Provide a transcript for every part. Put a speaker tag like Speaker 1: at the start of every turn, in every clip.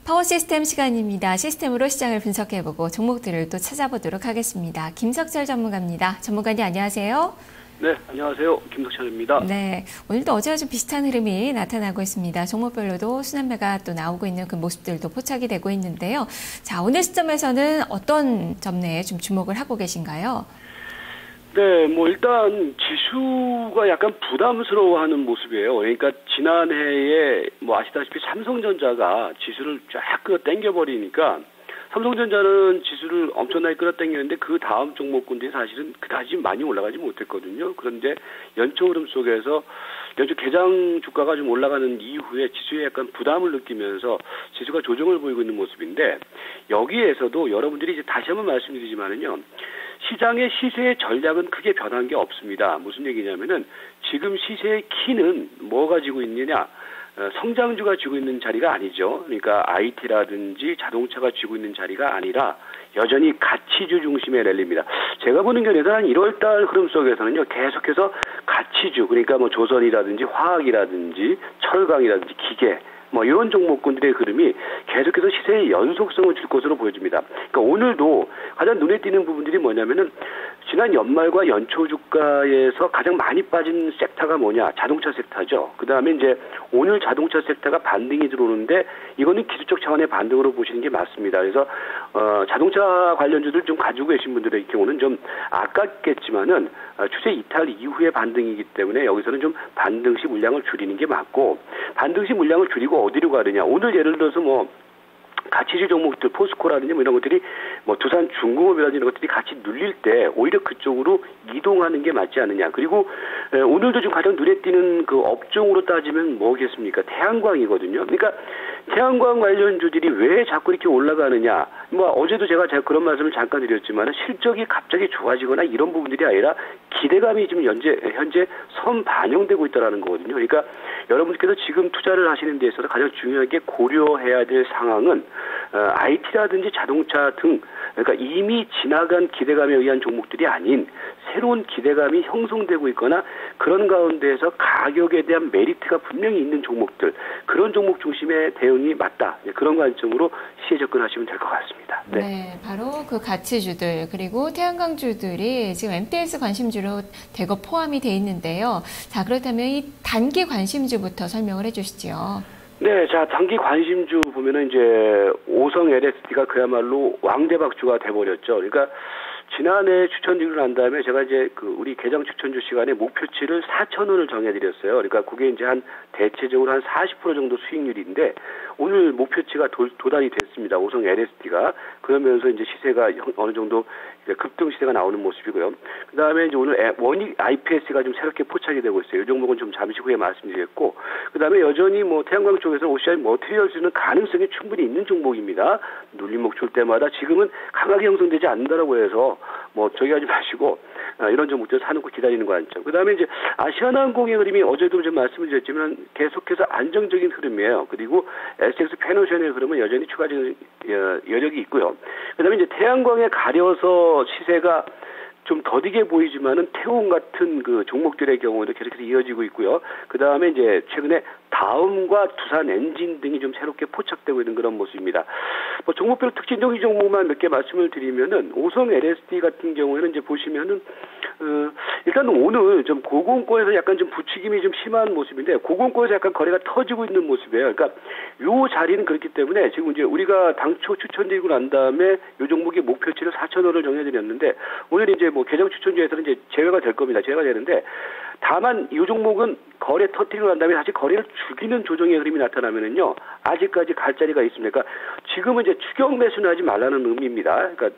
Speaker 1: 파워 시스템 시간입니다. 시스템으로 시장을 분석해보고 종목들을 또 찾아보도록 하겠습니다. 김석철 전문가입니다. 전문가님 안녕하세요.
Speaker 2: 네, 안녕하세요. 김석철입니다.
Speaker 1: 네, 오늘도 어제와 좀 비슷한 흐름이 나타나고 있습니다. 종목별로도 순환매가 또 나오고 있는 그 모습들도 포착이 되고 있는데요. 자, 오늘 시점에서는 어떤 점내에 좀 주목을 하고 계신가요?
Speaker 2: 네, 일단 지수가 약간 부담스러워하는 모습이에요. 그러니까 지난해에 아시다시피 삼성전자가 지수를 쫙 끌어당겨버리니까 삼성전자는 지수를 엄청나게 끌어당겼는데 그 다음 종목군들이 사실은 그다지 많이 올라가지 못했거든요. 그런데 연초 흐름 속에서 연초 개장 주가가 좀 올라가는 이후에 지수에 약간 부담을 느끼면서 지수가 조정을 보이고 있는 모습인데, 여기에서도 여러분들이 이제 다시 한번 말씀드리지만은요, 시장의 시세의 전략은 크게 변한 게 없습니다. 무슨 얘기냐면은 지금 시세의 키는 뭐가 지고 있느냐? 성장주가 쥐고 있는 자리가 아니죠. 그러니까 IT라든지 자동차가 쥐고 있는 자리가 아니라 여전히 가치주 중심의 랠리입니다. 제가 보는 견해에서 한 1월달 흐름 속에서는요, 계속해서 가치주, 그러니까 조선이라든지 화학이라든지 철강이라든지 기계, 이런 종목군들의 흐름이 계속해서 시세의 연속성을 줄 것으로 보여집니다. 그러니까 오늘도 가장 눈에 띄는 부분들이 뭐냐면은, 지난 연말과 연초 주가에서 가장 많이 빠진 섹터가 뭐냐? 자동차 섹터죠. 그 다음에 이제 오늘 자동차 섹터가 반등이 들어오는데, 이거는 기술적 차원의 반등으로 보시는 게 맞습니다. 그래서 자동차 관련주들 좀 가지고 계신 분들의 경우는 좀 아깝겠지만은 추세 이탈 이후의 반등이기 때문에 여기서는 좀 반등시 물량을 줄이는 게 맞고, 반등시 물량을 줄이고 어디로 가느냐? 오늘 예를 들어서 가치주 종목들, 포스코라든지 이런 것들이 두산 중공업이라든지 이런 것들이 같이 눌릴 때 오히려 그쪽으로 이동하는 게 맞지 않느냐. 그리고 오늘도 좀 가장 눈에 띄는 그 업종으로 따지면 뭐겠습니까? 태양광이거든요. 그러니까 태양광 관련주들이 왜 자꾸 이렇게 올라가느냐. 어제도 제가 그런 말씀을 잠깐 드렸지만, 실적이 갑자기 좋아지거나 이런 부분들이 아니라 기대감이 지금 현재 선반영되고 있다는 거거든요. 그러니까 여러분께서 지금 투자를 하시는 데 있어서 가장 중요하게 고려해야 될 상황은 IT라든지 자동차 등, 그러니까 이미 지나간 기대감에 의한 종목들이 아닌 새로운 기대감이 형성되고 있거나 그런 가운데에서 가격에 대한 메리트가 분명히 있는 종목들, 그런 종목 중심의 대응이 맞다. 그런 관점으로 시에 접근하시면 될 것 같습니다.
Speaker 1: 네, 바로 그 가치주들 그리고 태양광주들이 지금 MTS 관심주로 대거 포함이 돼 있는데요. 자, 그렇다면 이 단기 관심주부터 설명을 해주시죠.
Speaker 2: 네, 자, 단기 관심주 보면은 이제 오성 LSD가 그야말로 왕대박주가 돼버렸죠. 그러니까 지난해 추천드리고 난 다음에 제가 이제 우리 개장 추천주 시간에 목표치를 4,000원을 정해드렸어요. 그러니까 그게 이제 대체적으로 한 40% 정도 수익률인데, 오늘 목표치가 도달이 됐습니다. 오성 LSD가. 그러면서 이제 시세가 어느 정도 급등 시세가 나오는 모습이고요. 그 다음에 이제 오늘 원익 IPS가 좀 새롭게 포착이 되고 있어요. 이 종목은 좀 잠시 후에 말씀드리겠고, 그 다음에 여전히 태양광 쪽에서 OCI 머티리얼스는 가능성이 충분히 있는 종목입니다. 눌림목 줄 때마다 지금은 강하게 형성되지 않는다라고 해서 저기 하지 마시고 이런 종목들 사놓고 기다리는 관점. 그 다음에 이제 아시아나항공의 흐름이 어제도 좀 말씀을 드렸지만 계속해서 안정적인 흐름이에요. 그리고 SX 페노션의 흐름은 여전히 추가적인 여력이 있고요. 그 다음에 이제 태양광에 가려서 시세가 좀 더디게 보이지만은 태웅 같은 그 종목들의 경우에도 계속해서 이어지고 있고요. 그 다음에 이제 최근에 다음과 두산 엔진 등이 좀 새롭게 포착되고 있는 그런 모습입니다. 종목별 특징적인 종목만 몇 개 말씀을 드리면은, 오성 LSD 같은 경우에는 이제 보시면은 일단 오늘 좀 고공권에서 약간 좀 부추김이 좀 심한 모습인데, 고공권에서 약간 거래가 터지고 있는 모습이에요. 그러니까 요 자리는 그렇기 때문에 지금 이제 우리가 당초 추천드리고 난 다음에 요 종목의 목표치를 4,000원을 정해드렸는데, 오늘 이제 개장 추천주에서는 이제 제외가 될 겁니다. 제외가 되는데, 다만 이 종목은 거래 터뜨리고 난 다음에 다시 거래를 죽이는 조정의 흐름이 나타나면은요, 아직까지 갈 자리가 있습니다. 그러니까 지금은 이제 추격 매수는 하지 말라는 의미입니다. 그러니까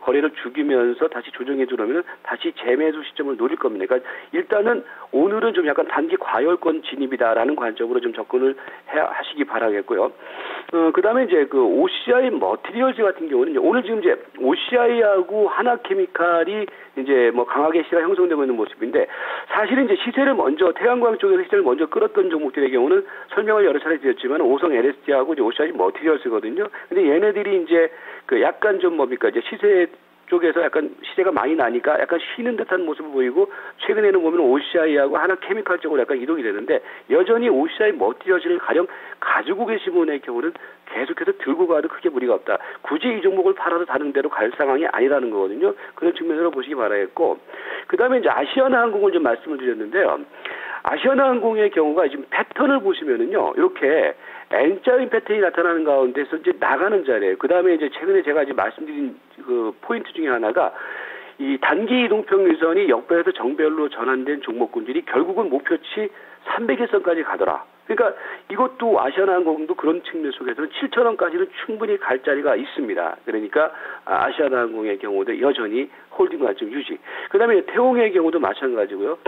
Speaker 2: 거래를 죽이면서 다시 조정해 들어오면 다시 재매수 시점을 노릴 겁니다. 그러니까 일단은 오늘은 좀 약간 단기 과열권 진입이다라는 관점으로 좀 접근을 하시기 바라겠고요. 그 다음에 이제 OCI 머티리얼즈 같은 경우는 오늘 지금 이제 OCI하고 하나케미칼이 이제 강하게 시세가 형성되고 있는 모습인데, 사실은 이제 시세를 먼저 태양광 쪽에서 시세를 먼저 끌었던 종목들의 경우는 설명을 여러 차례 드렸지만 오성 LSD하고 이제 OCI 머티리얼스거든요. 근데 얘네들이 이제 약간 좀 이제 시세 쪽에서 약간 시세가 많이 나니까 약간 쉬는 듯한 모습을 보이고, 최근에는 보면 OCI하고 하나케미칼 쪽으로 약간 이동이 되는데, 여전히 OCI 머티리얼즈를 가령 가지고 계신 분의 경우는 계속해서 들고 가도 크게 무리가 없다. 굳이 이 종목을 팔아도 다른 데로 갈 상황이 아니라는 거거든요. 그런 측면으로 보시기 바라겠고, 그 다음에 이제 아시아나항공을 좀 말씀을 드렸는데요. 아시아나항공의 경우가 지금 패턴을 보시면은요, 이렇게 N자인 패턴이 나타나는 가운데서 이제 나가는 자리예요. 그 다음에 이제 최근에 제가 이제 말씀드린 그 포인트 중에 하나가 이 단기 이동평균선이 역배에서 정배열로 전환된 종목군들이 결국은 목표치 300일선까지 가더라. 그러니까 이것도 아시아나항공도 그런 측면 속에서는 7,000원까지는 충분히 갈 자리가 있습니다. 그러니까 아시아나항공의 경우도 여전히 홀딩 관점 유지. 그다음에 태홍의 경우도 마찬가지고요.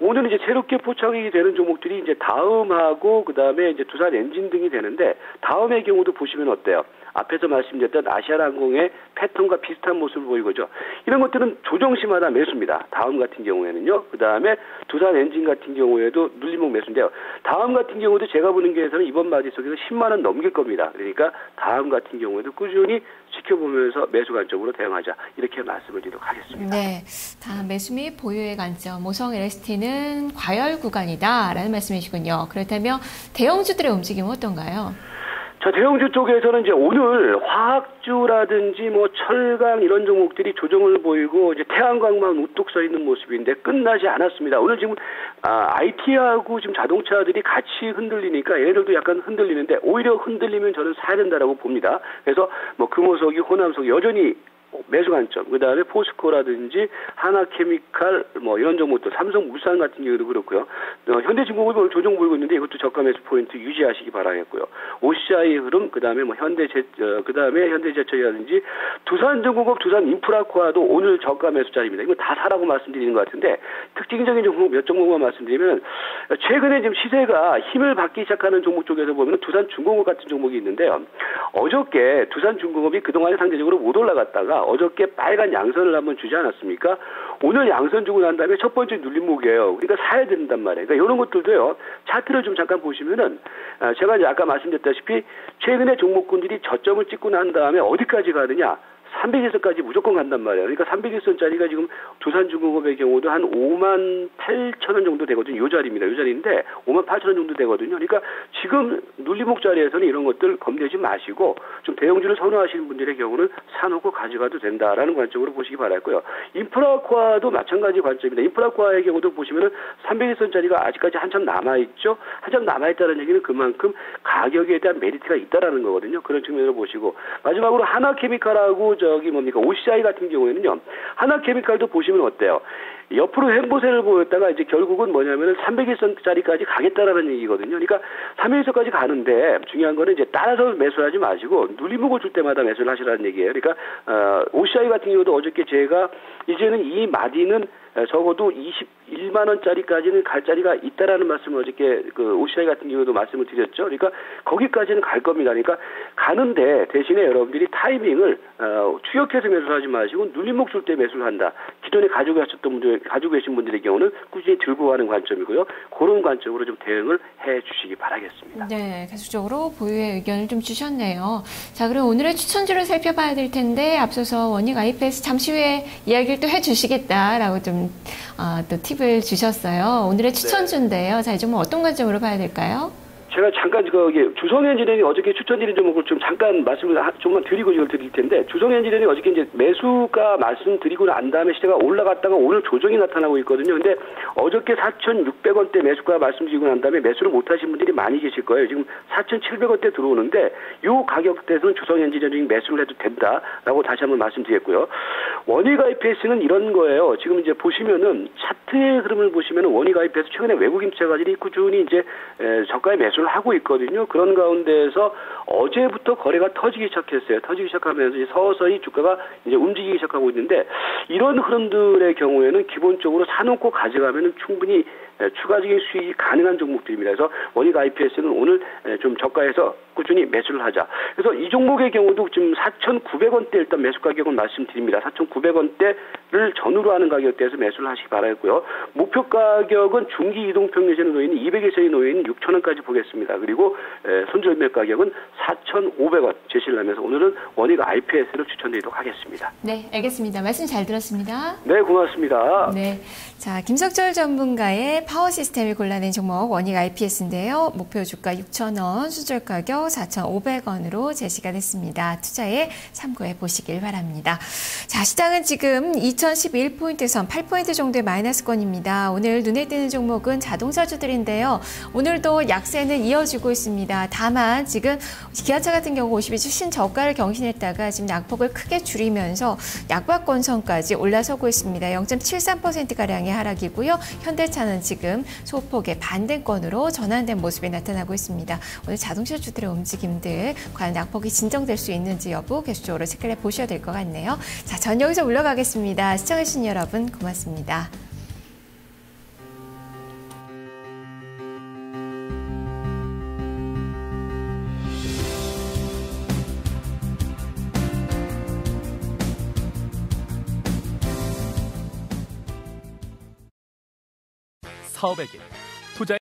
Speaker 2: 오늘 이제 새롭게 포착이 되는 종목들이 이제 다음하고 그다음에 이제 두산 엔진 등이 되는데, 다음의 경우도 보시면 어때요? 앞에서 말씀드렸던 아시아나항공의 패턴과 비슷한 모습을 보이고죠. 이런 것들은 조정시마다 매수입니다. 다음 같은 경우에는요. 그 다음에 두산 엔진 같은 경우에도 눌림목 매수인데요. 다음 같은 경우도 제가 보는 게에서는 이번 마디 속에서 10만 원 넘길 겁니다. 그러니까 다음 같은 경우에도 꾸준히 지켜보면서 매수 관점으로 대응하자, 이렇게 말씀을 드리도록 하겠습니다.
Speaker 1: 네, 다음 매수 및 보유의 관점, 모성 LST는 과열 구간이다라는 말씀이시군요. 그렇다면 대형주들의 움직임은 어떤가요?
Speaker 2: 자, 대형주 쪽에서는 이제 오늘 화학주라든지 뭐 철강 이런 종목들이 조정을 보이고, 이제 태양광만 우뚝 서 있는 모습인데 끝나지 않았습니다. 오늘 지금 IT하고 지금 자동차들이 같이 흔들리니까 얘네들도 약간 흔들리는데, 오히려 흔들리면 저는 사야 된다라고 봅니다. 그래서 뭐 금호석이, 호남석이 여전히 매수 관점, 그 다음에 포스코라든지 하나케미칼 뭐 이런 종목들, 삼성물산 같은 경우도 그렇고요. 현대중공업이 오늘 조정 보이고 있는데 이것도 저가 매수 포인트 유지하시기 바라겠고요. OCI 흐름, 그 다음에 뭐 그 다음에 현대제철이라든지 두산중공업, 두산인프라코아도 오늘 저가 매수 자리입니다. 이거 다 사라고 말씀드리는 것 같은데, 특징적인 종목 몇 종목만 말씀드리면, 최근에 지금 시세가 힘을 받기 시작하는 종목 쪽에서 보면 두산중공업 같은 종목이 있는데요. 어저께 두산중공업이 그동안에 상대적으로 못 올라갔다가 어저께 빨간 양선을 한번 주지 않았습니까? 오늘 양선 주고 난 다음에 첫 번째 눌림목이에요. 그러니까 사야 된단 말이에요. 그러니까 이런 것들도요, 차트를 좀 잠깐 보시면은, 제가 이제 아까 말씀드렸다시피 최근에 종목군들이 저점을 찍고 난 다음에 어디까지 가느냐? 300일선까지 무조건 간단 말이에요. 그러니까 300일선짜리가 지금 두산중공업의 경우도 한 58,000원 정도 되거든요. 이 자리입니다. 이 자리인데 58,000원 정도 되거든요. 그러니까 지금 눌림목 자리에서는 이런 것들 겁내지 마시고, 좀 대형주를 선호하시는 분들의 경우는 사놓고 가져가도 된다라는 관점으로 보시기 바랄고요. 인프라코아도 마찬가지 관점입니다. 인프라코아의 경우도 보시면은 300일선짜리가 아직까지 한참 남아있죠. 한참 남아있다는 얘기는 그만큼 가격에 대한 메리트가 있다라는 거거든요. 그런 측면으로 보시고, 마지막으로 하나케미칼하고 OCI 같은 경우에는요, 하나케미칼도 보시면 어때요? 옆으로 횡보세를 보였다가 이제 결국은 뭐냐면은 300일선짜리까지 가겠다라는 얘기거든요. 그러니까 300일선까지 가는데 중요한 거는 이제 따라서 매수하지 마시고 눌림목을 줄 때마다 매수를 하시라는 얘기예요. 그러니까 OCI 같은 경우도 어저께 제가 이제는 이 마디는 적어도 21만 원짜리까지는 갈 자리가 있다라는 말씀을 어저께 그 OCI 같은 경우도 말씀을 드렸죠. 그러니까 거기까지는 갈 겁니다. 그러니까 가는데 대신에 여러분들이 타이밍을 추격해서 매수하지 마시고 눌림목 줄 때 매수를 한다. 기존에 가지고 계신 분들의 경우는 꾸준히 들고 가는 관점이고요. 그런 관점으로 좀 대응을 해 주시기 바라겠습니다.
Speaker 1: 네, 계속적으로 보유의 의견을 좀 주셨네요. 자, 그럼 오늘의 추천주를 살펴봐야 될 텐데, 앞서서 원익 IPS 잠시 후에 이야기를 또 해주시겠다라고 좀 또 팁을 주셨어요. 오늘의 추천주인데요. 자, 이 종목 어떤 관점으로 봐야 될까요?
Speaker 2: 제가 잠깐 주성엔지니어링 어저께 추천드린 종목을 좀 잠깐 말씀을 조금만 드리고 이걸 드릴 텐데, 주성엔지니어링 어저께 이제 매수가 말씀드리고 난 다음에 시세가 올라갔다가 오늘 조정이 나타나고 있거든요. 근데 어저께 4,600원대 매수가 말씀드리고 난 다음에 매수를 못 하신 분들이 많이 계실 거예요. 지금 4,700원대 들어오는데 이 가격대에서는 주성엔지니어링 매수를 해도 된다라고 다시 한번 말씀드렸고요. 원익 IPS는 이런 거예요. 지금 이제 보시면은 차트의 흐름을 보시면은 원익 IPS 최근에 외국인 투자가들이 꾸준히 이제 저가에 매수를 하고 있거든요. 그런 가운데에서 어제부터 거래가 터지기 시작했어요. 터지기 시작하면서 이제 서서히 주가가 이제 움직이기 시작하고 있는데, 이런 흐름들의 경우에는 기본적으로 사놓고 가져가면은 충분히 추가적인 수익이 가능한 종목들입니다. 그래서 원익 IPS는 오늘 좀 저가에서 꾸준히 매수를 하자. 그래서 이 종목의 경우도 지금 4,900원대 일단 매수 가격은 말씀드립니다. 4,900원대를 전후로 하는 가격대에서 매수를 하시기 바라겠고요. 그래서 목표 가격은 중기 이동평 예전에 놓여 있는 200일선이 놓여 있는 6,000원까지 보겠습니다. 그리고 손절매 가격은 4,500원 제시를 하면서 오늘은 원익 IPS를 추천드리도록 하겠습니다.
Speaker 1: 네, 알겠습니다. 말씀 잘 들었습니다.
Speaker 2: 네, 고맙습니다.
Speaker 1: 네, 자 김석철 전문가의 파워 시스템이 골라낸 종목 원익 IPS인데요. 목표 주가 6,000원, 손절 가격 4,500원으로 제시가 됐습니다. 투자에 참고해 보시길 바랍니다. 자, 시장은 지금 2011포인트선 8포인트 정도의 마이너스권입니다. 오늘 눈에 띄는 종목은 자동차주들인데요. 오늘도 약세는 이어지고 있습니다. 다만 지금 기아차 같은 경우 52주 신저가를 경신했다가 지금 낙폭을 크게 줄이면서 약박권선까지 올라서고 있습니다. 0.73%가량의 하락이고요. 현대차는 지금 소폭의 반등권으로 전환된 모습이 나타나고 있습니다. 오늘 자동차주들의 움직임들 과연 낙폭이 진정될 수 있는지 여부 계속적으로 체크를 해보셔야 될 것 같네요. 자, 전 여기서 물러가겠습니다. 시청해주신 여러분 고맙습니다.
Speaker 3: 사업의 길, 투자